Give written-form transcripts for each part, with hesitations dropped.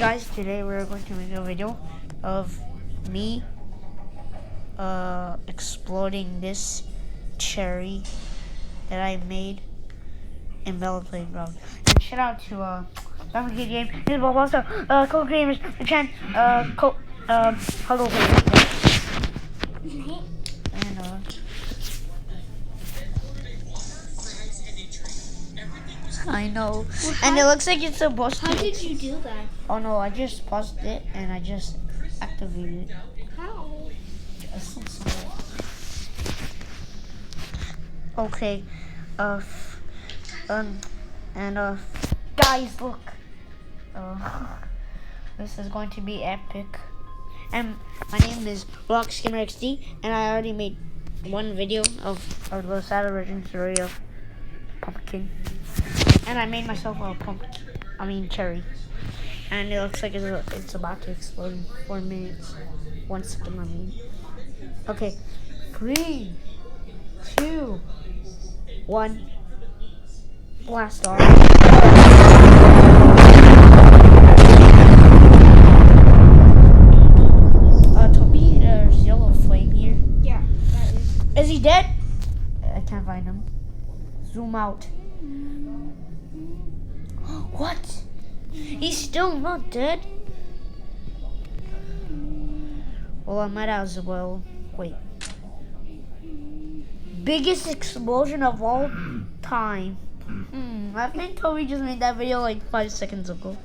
guys, today we're going to make a video of me exploding this cherry that I made in Bella Playground. And shout out to Family Game, Isabel Buster, Cold Gamers, the Chan, Hello and I know. Well, and it looks like it's supposed to. How did you do that? Oh no, I just paused it and I just activated it. How? Okay. Guys, look. This is going to be epic. And my name is RockSkinnerXD, and I already made one video of the sad origin story of pumpkin. And I made myself a cherry. And it looks like it's about to explode in 4 minutes. 1 second, I mean. Okay. 3, 2, 1. Blast off. Toby, there's yellow flame here. Yeah, that is. Is he dead? I can't find him. Zoom out. What? He's still not dead? Well, I might as well. Wait. Biggest explosion of all time. I think Toby just made that video like 5 seconds ago.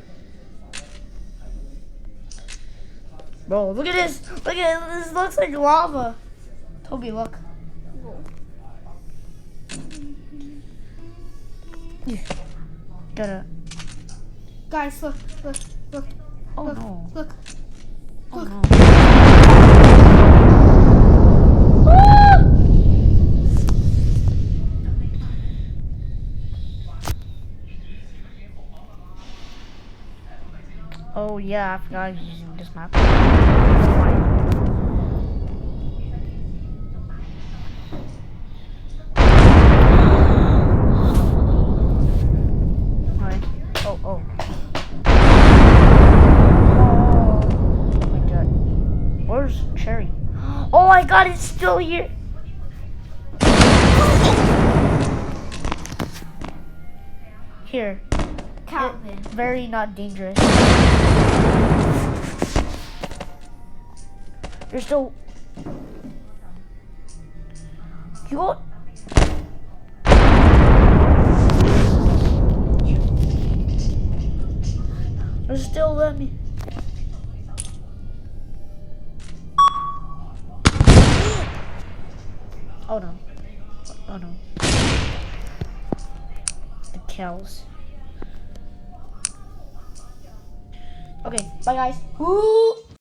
Bro, look at this. Look at it. This looks like lava. Toby, look. Gotta. Guys, look. Oh look, no. Look. Oh Look. no. Oh yeah, I forgot I was using this map. Alright. Oh my god. Where's Cherry? Oh my god, it's still here. Here. Calvin. Very not dangerous. You're still. You go. You're still let me. Oh no. Oh no. The cows. Okay, bye guys. Woo!